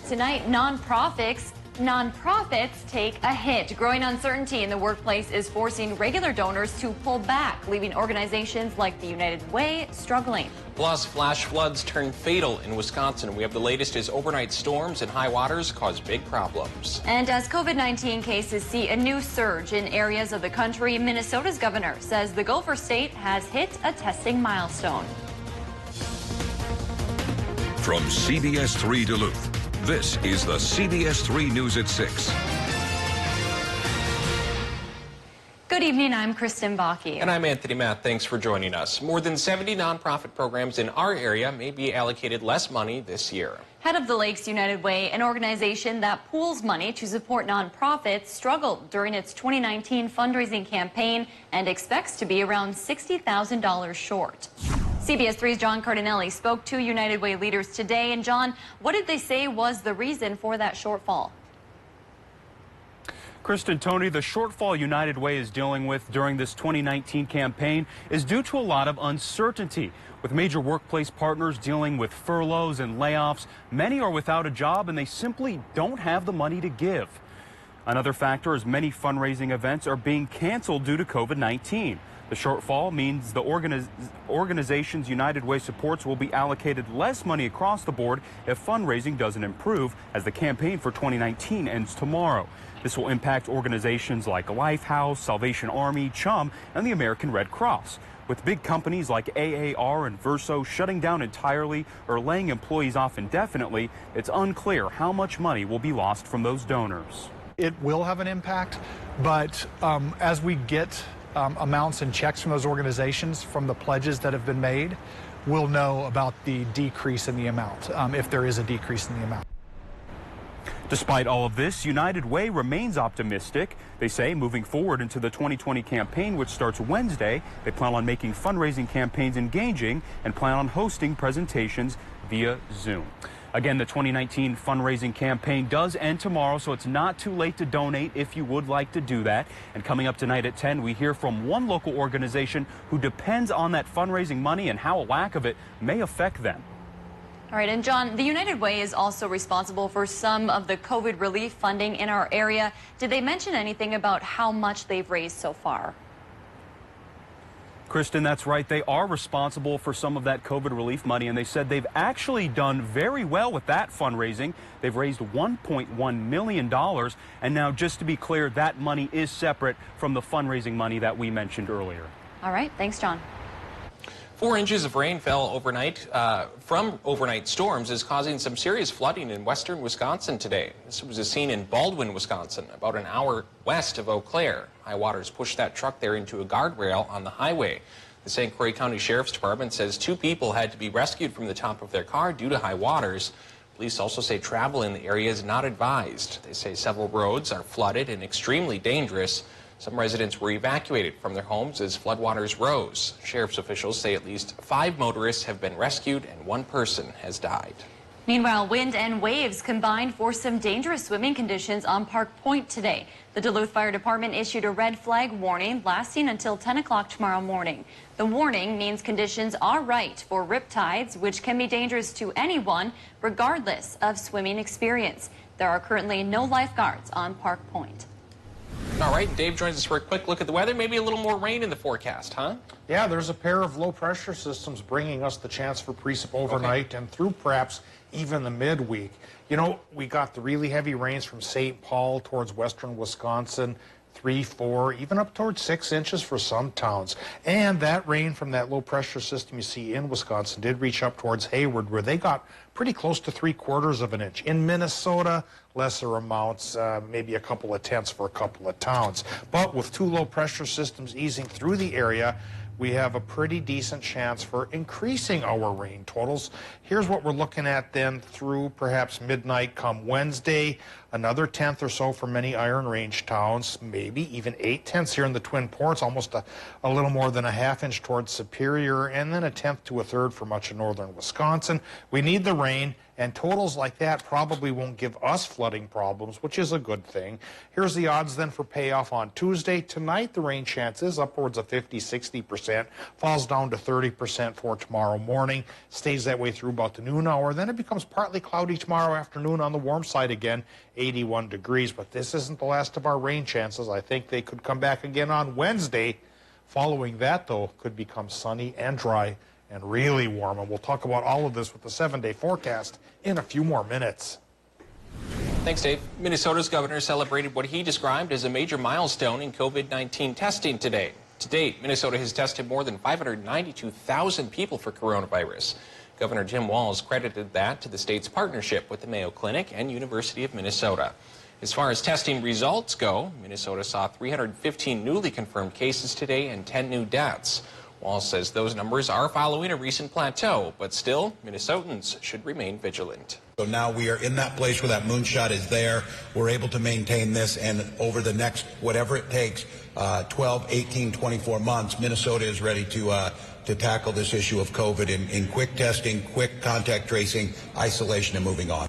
tonight, nonprofits take a hit. Growing uncertainty in the workplace is forcing regular donors to pull back, leaving organizations like the United Way struggling. Plus, flash floods turn fatal in Wisconsin. We have the latest as overnight storms and high waters cause big problems. And as COVID-19 cases see a new surge in areas of the country, Minnesota's governor says the Gopher State has hit a testing milestone. From CBS3 Duluth, this is the CBS3 News at 6. Good evening, I'm Kristen Bakke. And I'm Anthony Matt. Thanks for joining us. More than 70 nonprofit programs in our area may be allocated less money this year. Head of the Lakes United Way, an organization that pools money to support nonprofits, struggled during its 2019 fundraising campaign and expects to be around $60,000 short. CBS3's John Cardinelli spoke to United Way leaders today. And John, what did they say was the reason for that shortfall? Kristen, Tony, the shortfall United Way is dealing with during this 2019 campaign is due to a lot of uncertainty. With major workplace partners dealing with furloughs and layoffs, many are without a job and they simply don't have the money to give. Another factor is many fundraising events are being canceled due to COVID-19. The shortfall means the organizations United Way supports will be allocated less money across the board if fundraising doesn't improve, as the campaign for 2019 ends tomorrow. This will impact organizations like Lifehouse, Salvation Army, CHUM, and the American Red Cross. With big companies like AAR and Verso shutting down entirely or laying employees off indefinitely, it's unclear how much money will be lost from those donors. It will have an impact, but as we get amounts and checks from those organizations from the pledges that have been made, we'll know about the decrease in the amount, if there is a decrease in the amount. Despite all of this, United Way remains optimistic. They say moving forward into the 2020 campaign, which starts Wednesday, they plan on making fundraising campaigns engaging and plan on hosting presentations via Zoom. Again, the 2019 fundraising campaign does end tomorrow, so it's not too late to donate if you would like to do that. And coming up tonight at 10, we hear from one local organization who depends on that fundraising money and how a lack of it may affect them. All right, and John, the United Way is also responsible for some of the COVID relief funding in our area. Did they mention anything about how much they've raised so far? Kristen, that's right. They are responsible for some of that COVID relief money, and they said they've actually done very well with that fundraising. They've raised $1.1 million, and now, just to be clear, that money is separate from the fundraising money that we mentioned earlier. All right. Thanks, John. 4 inches of rain fell overnight from overnight storms is causing some serious flooding in western Wisconsin today. This was a scene in Baldwin, Wisconsin, about an hour west of Eau Claire. High waters pushed that truck there into a guardrail on the highway. The St. Croix County Sheriff's Department says 2 people had to be rescued from the top of their car due to high waters. Police also say travel in the area is not advised. They say several roads are flooded and extremely dangerous. Some residents were evacuated from their homes as floodwaters rose. Sheriff's officials say at least 5 motorists have been rescued and 1 person has died. Meanwhile, wind and waves combined for some dangerous swimming conditions on Park Point today. The Duluth Fire Department issued a red flag warning lasting until 10 o'clock tomorrow morning. The warning means conditions are right for riptides, which can be dangerous to anyone, regardless of swimming experience. There are currently no lifeguards on Park Point. All right, Dave joins us for a quick look at the weather. Maybe a little more rain in the forecast, huh? Yeah, there's a pair of low pressure systems bringing us the chance for precip overnight and through perhaps even the midweek. You know, we got the really heavy rains from St. Paul towards western Wisconsin, 3, 4, even up towards 6 inches for some towns. And that rain from that low pressure system you see in Wisconsin did reach up towards Hayward, where they got pretty close to 3/4 of an inch. In Minnesota, lesser amounts, maybe a couple of tenths for a couple of towns. But with 2 low pressure systems easing through the area, we have a pretty decent chance for increasing our rain totals. Here's what we're looking at then through perhaps midnight come Wednesday. Another tenth or so for many Iron Range towns, maybe even 8/10 here in the Twin Ports, almost a little more than a ½ inch towards Superior, and then 1/10 to 1/3 for much of northern Wisconsin. We need the rain, And totals like that probably won't give us flooding problems, which is a good thing. Here's the odds then for payoff on Tuesday. Tonight, the rain chance is upwards of 50-60%, falls down to 30% for tomorrow morning, stays that way through about the noon hour. Then it becomes partly cloudy tomorrow afternoon on the warm side again, 81 degrees. But this isn't the last of our rain chances. I think they could come back again on Wednesday. Following that, though, could become sunny and dry and really warm. And we'll talk about all of this with the 7-day forecast in a few more minutes. Thanks, Dave. Minnesota's governor celebrated what he described as a major milestone in COVID-19 testing today. To date, Minnesota has tested more than 592,000 people for coronavirus. Governor Tim Walz credited that to the state's partnership with the Mayo Clinic and University of Minnesota. As far as testing results go, Minnesota saw 315 newly confirmed cases today and 10 new deaths. Walz says those numbers are following a recent plateau, but still, Minnesotans should remain vigilant. So now we are in that place where that moonshot is there. We're able to maintain this, and over the next, whatever it takes, 12, 18, 24 months, Minnesota is ready to tackle this issue of COVID in quick testing, quick contact tracing, isolation, and moving on.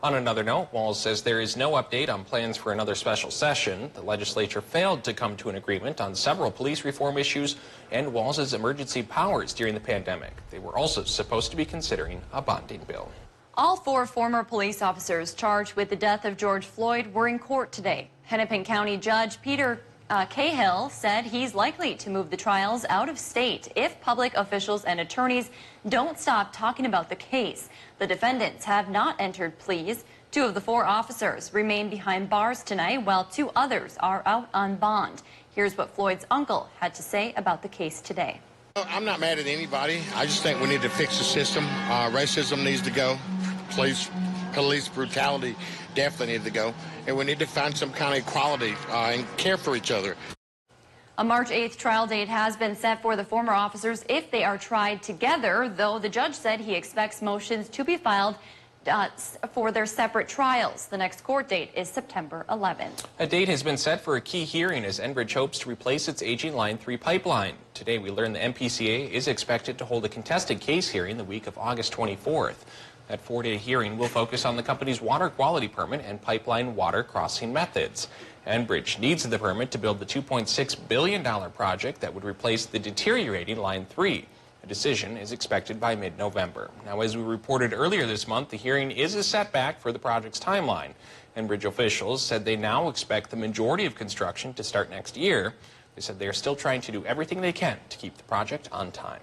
On another note, Walz says there is no update on plans for another special session. The legislature failed to come to an agreement on several police reform issues and Walz's emergency powers during the pandemic. They were also supposed to be considering a bonding bill. All 4 former police officers charged with the death of George Floyd were in court today. Hennepin County Judge Peter Cahill said he's likely to move the trials out of state if public officials and attorneys don't stop talking about the case. The defendants have not entered pleas. 2 of the 4 officers remain behind bars tonight, while 2 others are out on bond. Here's what Floyd's uncle had to say about the case today. I'm not mad at anybody. I just think we need to fix the system. Racism needs to go. Police brutality definitely needs to go. And we need to find some kind of equality and care for each other. A March 8th trial date has been set for the former officers if they are tried together, though the judge said he expects motions to be filed for their separate trials. The next court date is September 11th. A date has been set for a key hearing as Enbridge hopes to replace its aging Line 3 pipeline. Today we learned the MPCA is expected to hold a contested case hearing the week of August 24th. That 4-day hearing will focus on the company's water quality permit and pipeline water crossing methods. Enbridge needs the permit to build the $2.6 billion project that would replace the deteriorating Line 3. A decision is expected by mid-November. Now, as we reported earlier this month, the hearing is a setback for the project's timeline. Enbridge officials said they now expect the majority of construction to start next year. They said they are still trying to do everything they can to keep the project on time.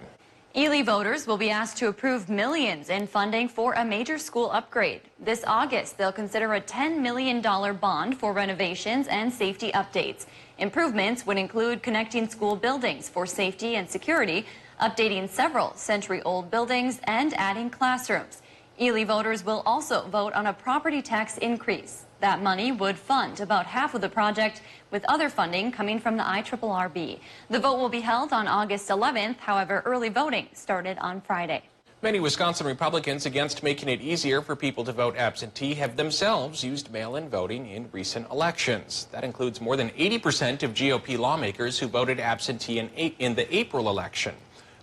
Ely voters will be asked to approve millions in funding for a major school upgrade. This August, they'll consider a $10 million bond for renovations and safety updates. Improvements would include connecting school buildings for safety and security, updating several century-old buildings, and adding classrooms. Ely voters will also vote on a property tax increase. That money would fund about half of the project, with other funding coming from the IRRB. The vote will be held on August 11th. However, early voting started on Friday. Many Wisconsin Republicans against making it easier for people to vote absentee have themselves used mail-in voting in recent elections. That includes more than 80% of GOP lawmakers who voted absentee in the April election.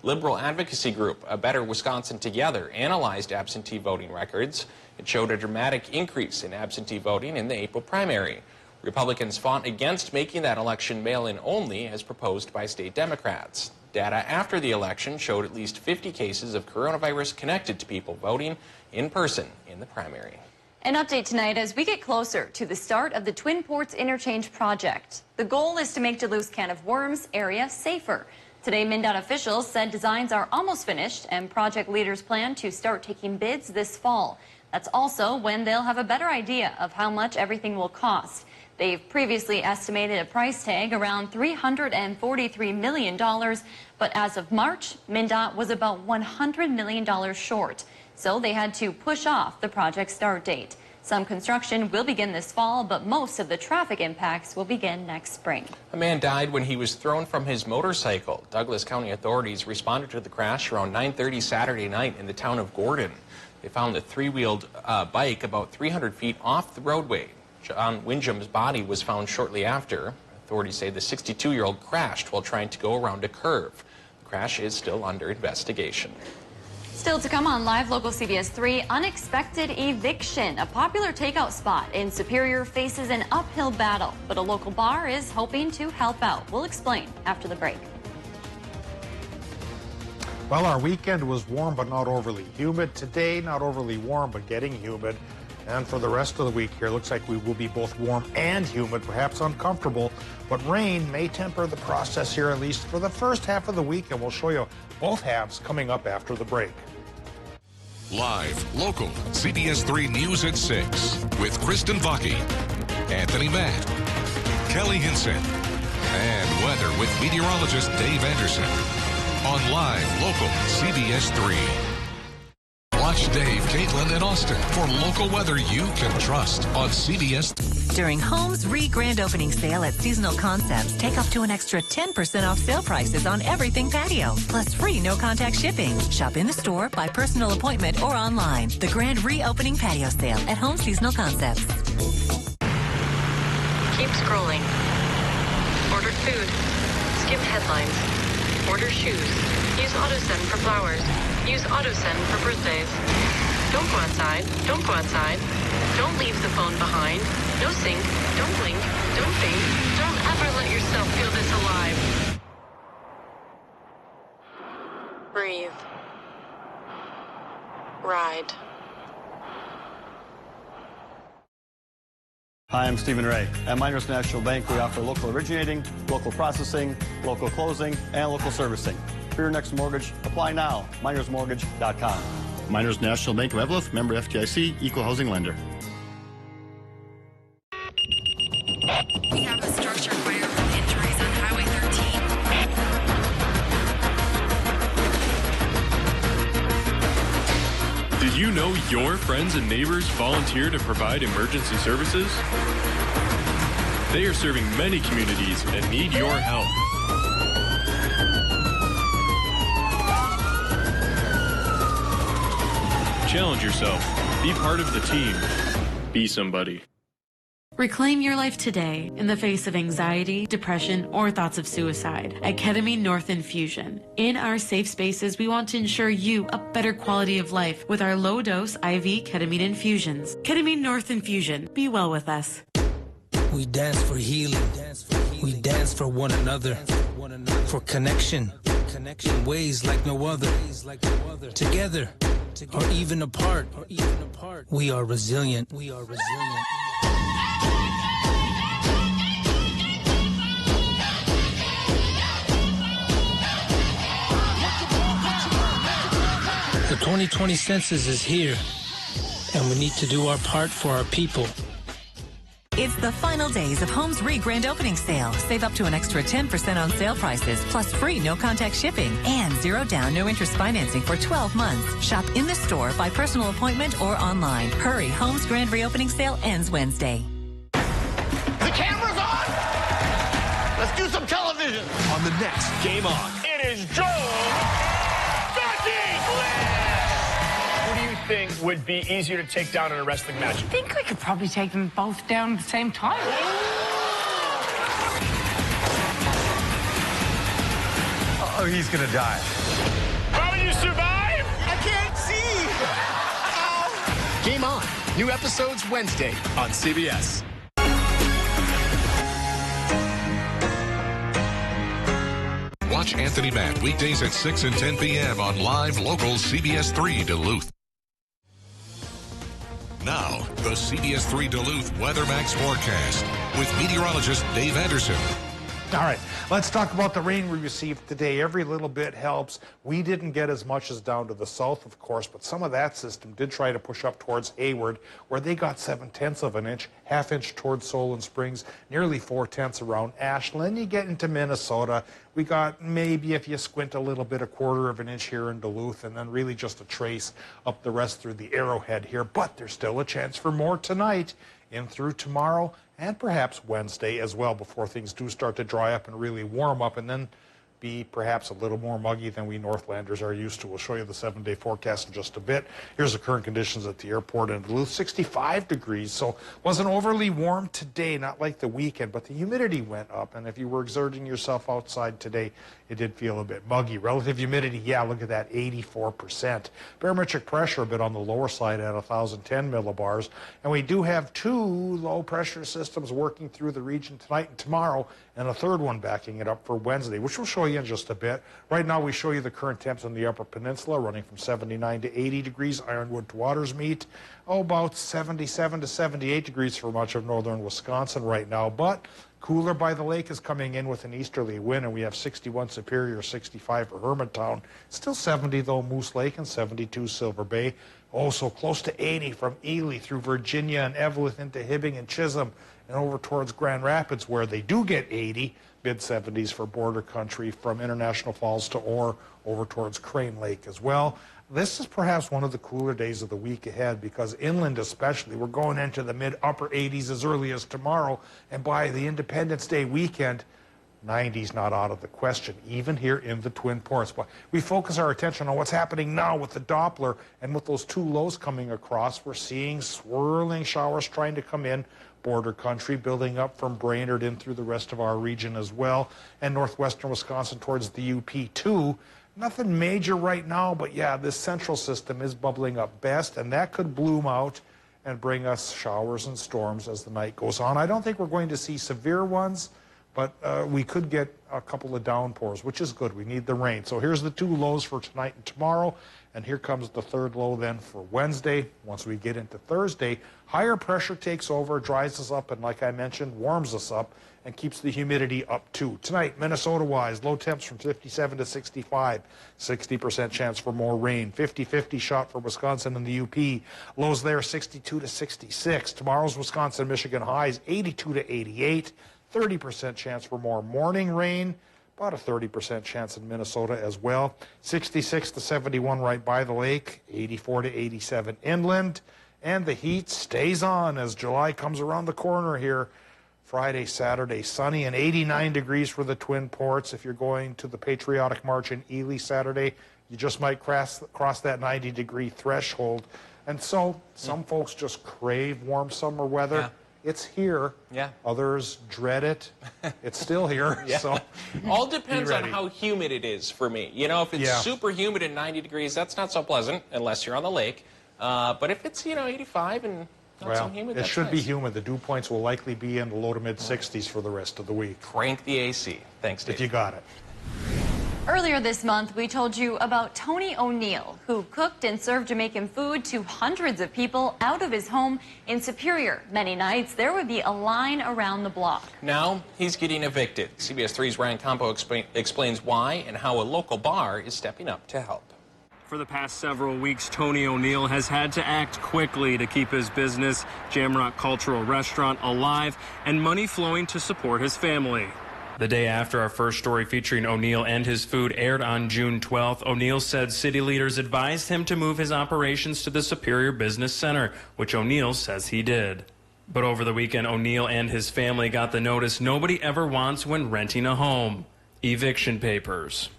Liberal advocacy group A Better Wisconsin Together analyzed absentee voting records. It showed a dramatic increase in absentee voting in the April primary. Republicans fought against making that election mail-in only as proposed by state Democrats. Data after the election showed at least 50 cases of coronavirus connected to people voting in person in the primary. An update tonight as we get closer to the start of the Twin Ports Interchange project. The goal is to make Duluth's Can of Worms area safer. Today, MnDOT officials said designs are almost finished and project leaders plan to start taking bids this fall. That's also when they'll have a better idea of how much everything will cost. They've previously estimated a price tag around $343 million, but as of March, MnDOT was about $100 million short. So they had to push off the project start date. Some construction will begin this fall, but most of the traffic impacts will begin next spring. A man died when he was thrown from his motorcycle. Douglas County authorities responded to the crash around 9:30 Saturday night in the town of Gordon. They found the three-wheeled bike about 300 feet off the roadway. John Windjam's body was found shortly after. Authorities say the 62-year-old crashed while trying to go around a curve. The crash is still under investigation. Still to come on Live Local CBS 3, unexpected eviction. A popular takeout spot in Superior faces an uphill battle, but a local bar is hoping to help out. We'll explain after the break. Well, our weekend was warm but not overly humid. Today, not overly warm but getting humid. And for the rest of the week here, looks like we will be both warm and humid, perhaps uncomfortable. But rain may temper the process here, at least for the first half of the week. And we'll show you both halves coming up after the break. Live, local, CBS 3 News at 6 with Kristen Vaki, Anthony Matt, Kelly Hinson, and weather with meteorologist Dave Anderson on Live, local, CBS 3. Watch Dave, Caitlin, and Austin for local weather you can trust on CBS. During Home's Grand Opening Sale at Seasonal Concepts, take up to an extra 10% off sale prices on everything patio, plus free no-contact shipping. Shop in the store, by personal appointment, or online. The Grand Reopening Patio Sale at Home Seasonal Concepts. Keep scrolling. Ordered food. Skip headlines. Order shoes. Use AutoSend for flowers. Use AutoSend for birthdays. Don't go outside. Don't go outside. Don't leave the phone behind. No sync. Don't blink. Don't think. Don't ever let yourself feel this alive. Breathe. Ride. Hi, I'm Stephen Ray. At Miners National Bank, we offer local originating, local processing, local closing, and local servicing. For your next mortgage, apply now. minersmortgage.com. Miners National Bank of Evelyn, member FDIC, equal housing lender. We have a structure fire with injuries on Highway 13. Did you know your friends and neighbors volunteer to provide emergency services? They are serving many communities and need your help. Challenge yourself. Be part of the team. Be somebody. Reclaim your life today in the face of anxiety, depression, or thoughts of suicide at Ketamine North Infusion. In our safe spaces, we want to ensure you a better quality of life with our low-dose IV ketamine infusions. Ketamine North Infusion. Be well with us. We dance for healing. We dance for one another. For connection. In ways like no other. Together. Or even apart. We are resilient. The 2020 census is here, and we need to do our part for our people. It's the final days of Home's Grand Opening Sale. Save up to an extra 10% on sale prices, plus free no-contact shipping and zero down, no interest financing for 12 months. Shop in the store, by personal appointment, or online. Hurry, Home's Grand Reopening Sale ends Wednesday. The camera's on! Let's do some television! On the next Game On. It is Joe Who do you think would be easier to take down in a wrestling match? I think I could probably take them both down at the same time. Oh, he's gonna die. How will you survive? I can't see! Ow. Game On. New episodes Wednesday on CBS. Watch Anthony Matt weekdays at 6 and 10 p.m. on Live Local CBS 3 Duluth. Now, the CBS 3 Duluth WeatherMax forecast with meteorologist Dave Anderson. All right, let's talk about the rain we received today. Every little bit helps. We didn't get as much as down to the south, of course, but some of that system did try to push up towards Hayward, where they got 7/10 of an inch, half-inch towards Solon Springs, nearly 4/10 around Ashland. You get into Minnesota, we got maybe, if you squint a little bit, 1/4 of an inch here in Duluth, and then really just a trace up the rest through the Arrowhead here. But there's still a chance for more tonight, in through tomorrow, and perhaps Wednesday as well, before things do start to dry up and really warm up. And then be perhaps a little more muggy than we Northlanders are used to. We'll show you the 7-day forecast in just a bit. Here's the current conditions at the airport in Duluth, 65 degrees. So wasn't overly warm today, not like the weekend, but the humidity went up. And if you were exerting yourself outside today, it did feel a bit muggy. Relative humidity, yeah, look at that, 84%. Barometric pressure a bit on the lower side at 1,010 millibars. And we do have 2 low pressure systems working through the region tonight and tomorrow, and a third one backing it up for Wednesday, which we'll show you in just a bit. Right now, we show you the current temps on the Upper Peninsula, running from 79 to 80 degrees, Ironwood to Watersmeet. About 77 to 78 degrees for much of northern Wisconsin right now, but cooler by the lake is coming in with an easterly wind, and we have 61 Superior, 65 for Hermantown. Still 70, though, Moose Lake, and 72 Silver Bay. Also close to 80 from Ely through Virginia and Evelyn into Hibbing and Chisholm and over towards Grand Rapids, where they do get 80, mid-70s for border country from International Falls to Orr over towards Crane Lake as well. This is perhaps one of the cooler days of the week ahead, because inland especially, we're going into the mid-upper 80s as early as tomorrow, and by the Independence Day weekend, 90s not out of the question, even here in the Twin Ports. But we focus our attention on what's happening now with the Doppler, and with those 2 lows coming across, we're seeing swirling showers trying to come in, border country, building up from Brainerd in through the rest of our region as well, and northwestern Wisconsin towards the UP too. Nothing major right now, but yeah, this central system is bubbling up best, and that could bloom out and bring us showers and storms as the night goes on. I don't think we're going to see severe ones, but we could get a couple of downpours, which is good. We need the rain. So here's the 2 lows for tonight and tomorrow, and here comes the 3rd low then for Wednesday. Once we get into Thursday, higher pressure takes over, dries us up, and like I mentioned, warms us up and keeps the humidity up too. Tonight, Minnesota-wise, low temps from 57 to 65, 60% chance for more rain, 50-50 shot for Wisconsin and the UP. Lows there 62 to 66. Tomorrow's Wisconsin-Michigan highs 82 to 88, 30% chance for more morning rain, about a 30% chance in Minnesota as well. 66 to 71 right by the lake, 84 to 87 inland, and the heat stays on as July comes around the corner here. Friday, Saturday, sunny and 89 degrees for the Twin Ports. If you're going to the Patriotic March in Ely Saturday, you just might cross that 90-degree threshold. And so some folks just crave warm summer weather. Yeah. It's here. Yeah. Others dread it. It's still here. Yeah. So all depends on how humid it is for me. You know, if it's super humid and 90 degrees, that's not so pleasant unless you're on the lake. But if it's, 85 and not so humid, it should be humid. The dew points will likely be in the low to mid-60s for the rest of the week. Crank the AC. Thanks, Dave. If you got it. Earlier this month, we told you about Tony O'Neill, who cooked and served Jamaican food to hundreds of people out of his home in Superior. Many nights, there would be a line around the block. Now, he's getting evicted. CBS3's Ryan Campo explains why and how a local bar is stepping up to help. For the past several weeks, Tony O'Neill has had to act quickly to keep his business, Jamrock Cultural Restaurant, alive and money flowing to support his family. The day after our first story featuring O'Neill and his food aired on June 12th, O'Neill said city leaders advised him to move his operations to the Superior Business Center, which O'Neill says he did. But over the weekend, O'Neill and his family got the notice nobody ever wants when renting a home: eviction papers.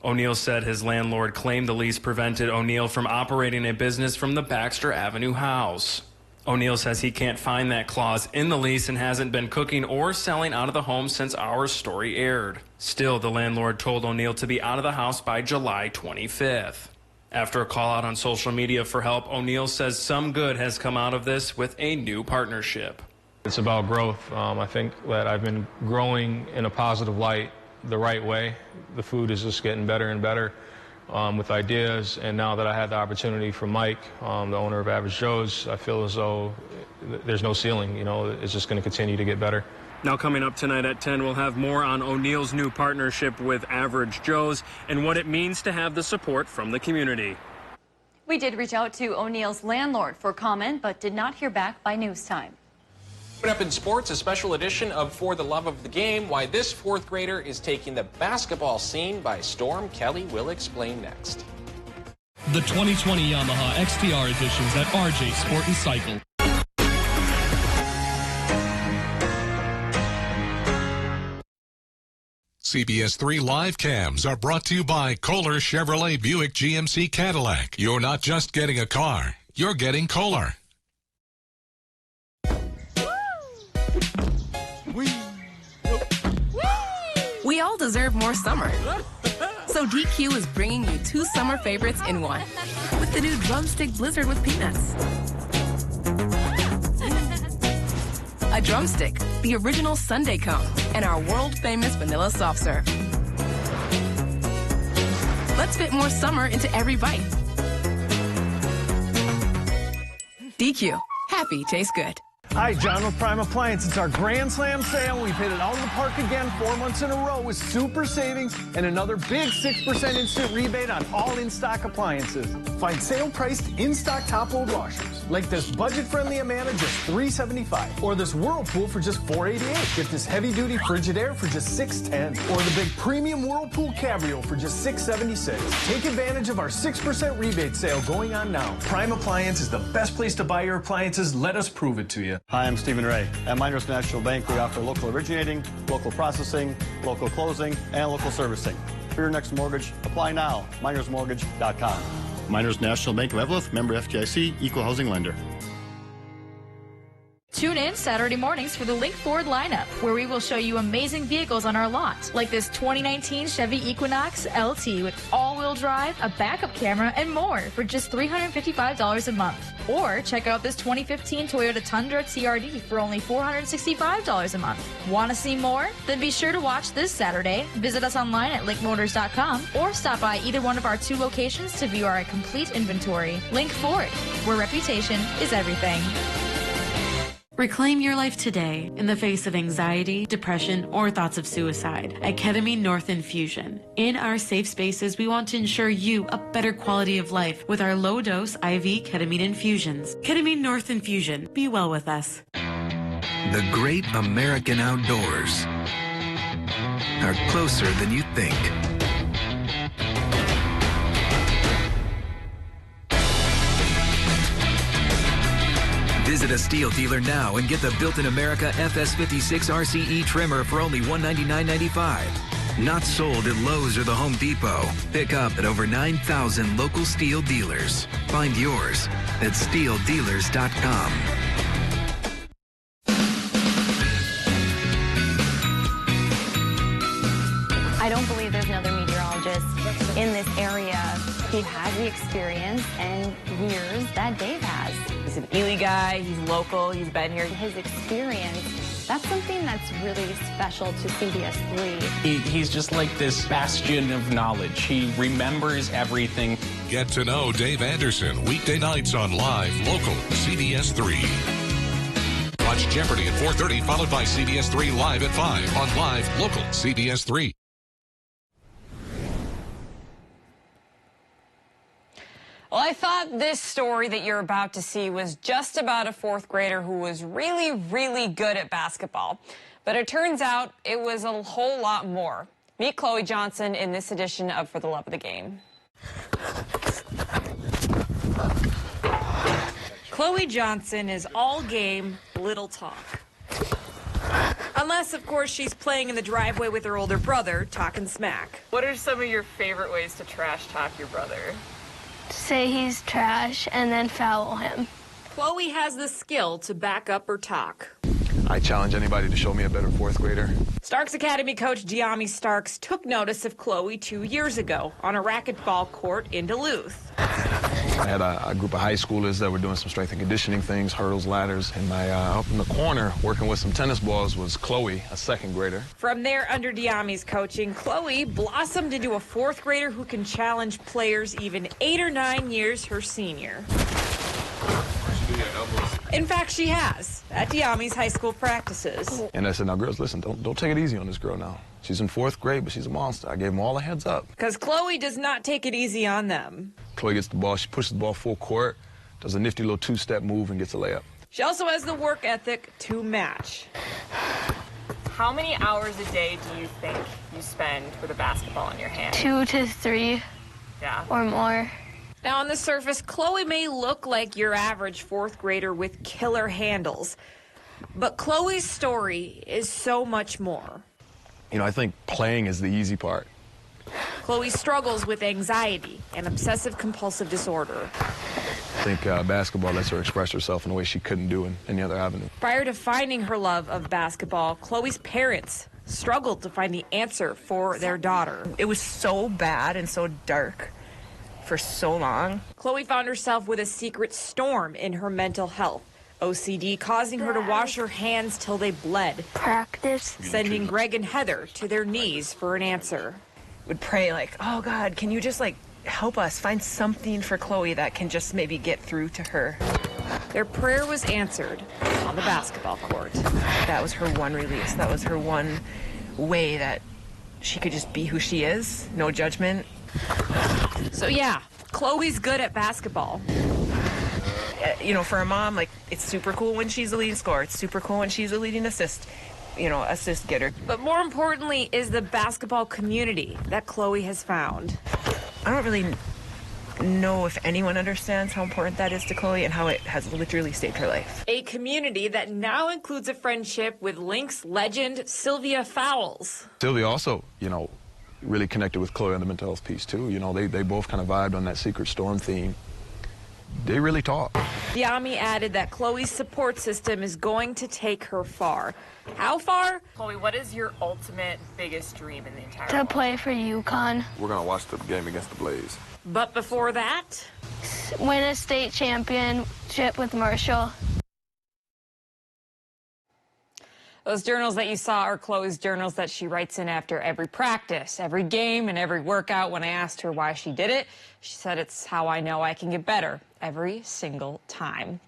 O'Neill said his landlord claimed the lease prevented O'Neill from operating a business from the Baxter Avenue house. O'Neill says he can't find that clause in the lease and hasn't been cooking or selling out of the home since our story aired. Still, the landlord told O'Neill to be out of the house by July 25th. After a call out on social media for help, O'Neill says some good has come out of this with a new partnership. It's about growth. I think that I've been growing in a positive light the right way. The food is just getting better and better with ideas, and now that I had the opportunity from Mike, the owner of Average Joe's, I feel as though there's no ceiling. It's just going to continue to get better. Now coming up tonight at 10, we'll have more on O'Neill's new partnership with Average Joe's and what it means to have the support from the community. We did reach out to O'Neill's landlord for comment, but did not hear back by news time. Coming up in sports, a special edition of For the Love of the Game, why this 4th grader is taking the basketball scene by storm. Kelly will explain next. The 2020 Yamaha XTR editions at RJ Sport and Cycle. CBS3 live cams are brought to you by Kohler Chevrolet Buick GMC Cadillac. You're not just getting a car, you're getting Kohler. We all deserve more summer. So DQ is bringing you 2 summer favorites in one. With the new Drumstick Blizzard with peanuts. A drumstick, the original sundae cone, and our world-famous vanilla soft serve. Let's fit more summer into every bite. DQ. Happy tastes good. Hi, John with Prime Appliance. It's our Grand Slam sale. We've hit it out of the park again 4 months in a row with super savings and another big 6% instant rebate on all in-stock appliances. Find sale-priced in-stock top-load washers like this budget-friendly Amana just $375, or this Whirlpool for just $488. Get this heavy-duty Frigidaire for just $610, or the big premium Whirlpool Cabrio for just $676. Take advantage of our 6% rebate sale going on now. Prime Appliance is the best place to buy your appliances. Let us prove it to you. Hi, I'm Stephen Ray. At Miners National Bank, we offer local originating, local processing, local closing, and local servicing. For your next mortgage, apply now. MinersMortgage.com. Miners National Bank of Evelyn, member FDIC, equal housing lender. Tune in Saturday mornings for the Link Ford lineup, where we will show you amazing vehicles on our lot, like this 2019 Chevy Equinox LT with all-wheel drive, a backup camera, and more for just $355 a month. Or check out this 2015 Toyota Tundra TRD for only $465 a month. Want to see more? Then be sure to watch this Saturday. Visit us online at linkmotors.com or stop by either one of our 2 locations to view our complete inventory. Link Ford, where reputation is everything. Reclaim your life today in the face of anxiety, depression, or thoughts of suicide at Ketamine North Infusion. In our safe spaces, we want to ensure you a better quality of life with our low-dose IV ketamine infusions. Ketamine North Infusion. Be well with us. The great American outdoors are closer than you think. Visit a Steel dealer now and get the Built in America FS56 RCE trimmer for only $199.95. Not sold at Lowe's or the Home Depot. Pick up at over 9,000 local Steel dealers. Find yours at steeldealers.com. I don't believe there's another meteorologist in this area who has the experience and years that Dave has. He's an Ely guy, he's local, he's been here. His experience, that's something that's really special to CBS3. He's just like this bastion of knowledge. He remembers everything. Get to know Dave Anderson weekday nights on Live Local CBS3. Watch Jeopardy at 4:30, followed by CBS3 Live at 5 on Live Local CBS3. Well, I thought this story that you're about to see was just about a 4th grader who was really, really good at basketball. But it turns out it was a whole lot more. Meet Chloe Johnson in this edition of For the Love of the Game. Chloe Johnson is all game, little talk. Unless, of course, she's playing in the driveway with her older brother, talking smack. What are some of your favorite ways to trash talk your brother? Say he's trash and then foul him. Chloe has the skill to back up her talk. I challenge anybody to show me a better 4th grader. Starks Academy coach Deami Starks took notice of Chloe 2 years ago on a racquetball court in Duluth. I had a group of high schoolers that were doing some strength and conditioning things, hurdles, ladders, and up in the corner working with some tennis balls was Chloe, a 2nd grader. From there, under Deami's coaching, Chloe blossomed into a 4th grader who can challenge players even 8 or 9 years her senior. In fact, she has, at Deami's high school practices. And I said, now, girls, listen, don't take it easy on this girl now. She's in 4th grade, but she's a monster. I gave them all a heads up. Because Chloe does not take it easy on them. Chloe gets the ball, she pushes the ball full court, does a nifty little 2-step move, and gets a layup. She also has the work ethic to match. How many hours a day do you think you spend with a basketball in your hand? 2 to 3. Yeah. Or more. Now, on the surface, Chloe may look like your average 4th grader with killer handles. But Chloe's story is so much more. You know, I think playing is the easy part. Chloe struggles with anxiety and obsessive-compulsive disorder. I think basketball lets her express herself in a way she couldn't do in any other avenue. Prior to finding her love of basketball, Chloe's parents struggled to find the answer for their daughter. It was so bad and so dark for so long. Chloe found herself with a secret storm in her mental health. OCD causing her to wash her hands till they bled. Practice. Sending Greg and Heather to their knees for an answer. Would pray like, oh God, can you just like help us find something for Chloe that can just maybe get through to her. Their prayer was answered on the basketball court. That was her one release. That was her one way that she could just be who she is, no judgment. So yeah, Chloe's good at basketball. You know, for a mom, like, it's super cool when she's a leading scorer. It's super cool when she's a leading assist getter. But more importantly is the basketball community that Chloe has found. I don't really know if anyone understands how important that is to Chloe and how it has literally saved her life. A community that now includes a friendship with Lynx legend Sylvia Fowles. Sylvia also, you know, really connected with Chloe on the mental health piece too. You know, they both kind of vibed on that Secret Storm theme. They really talk. Yami added that Chloe's support system is going to take her far. How far? Chloe, what is your ultimate biggest dream in the entire To world? play for UConn. We're going to watch the game against the Blaze. But before that, Win a state championship with Marshall. those journals that you saw are Chloe's journals that she writes in after every practice, every game, and every workout. When I asked her why she did it, she said it's how I know I can get better every single time.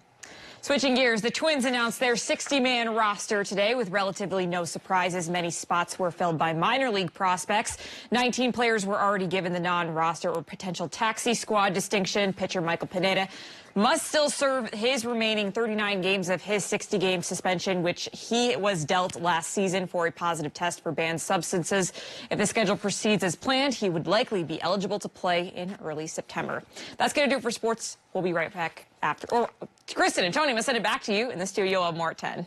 Switching gears, the Twins announced their 60-man roster today with relatively no surprises. Many spots were filled by minor league prospects. 19 players were already given the non-roster or potential taxi squad distinction. Pitcher Michael Pineda must still serve his remaining 39 games of his 60-game suspension, which he was dealt last season for a positive test for banned substances. If the schedule proceeds as planned, he would likely be eligible to play in early September. That's going to do it for sports. We'll be right back after. Or Kristen and Tony, I'm going to send it back to you in the studio of more at 10.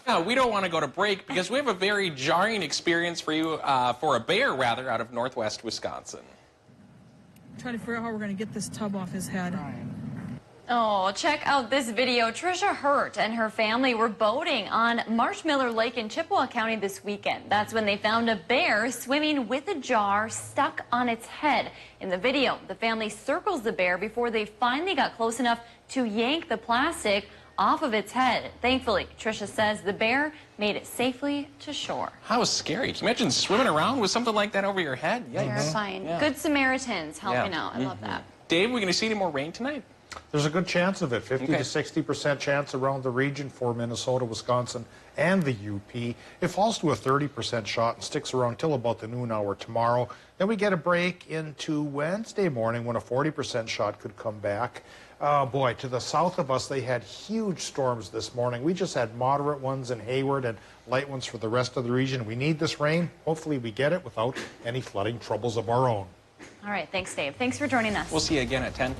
No, we don't want to go to break because we have a very jarring experience for you, for a bear, rather, out of northwest Wisconsin. Trying to figure out how we're going to get this tub off his head. Oh, check out this video. Trisha Hurt and her family were boating on Marshmiller Lake in Chippewa County this weekend. That's when they found a bear swimming with a jar stuck on its head. In the video, the family circles the bear before they finally got close enough to yank the plastic off of its head. Thankfully, Trisha says the bear made it safely to shore. How scary. Can you imagine swimming around with something like that over your head? Yikes. Terrifying. Yeah. Good Samaritans helping out. I love that. Dave, we're going to see any more rain tonight? There's a good chance of it, 50 to 60% chance around the region for Minnesota, Wisconsin, and the UP. It falls to a 30% shot and sticks around till about the noon hour tomorrow. Then we get a break into Wednesday morning when a 40% shot could come back. Boy, to the south of us, they had huge storms this morning. We just had moderate ones in Hayward and light ones for the rest of the region. We need this rain. Hopefully we get it without any flooding troubles of our own. All right, thanks, Dave. Thanks for joining us. We'll see you again at 10.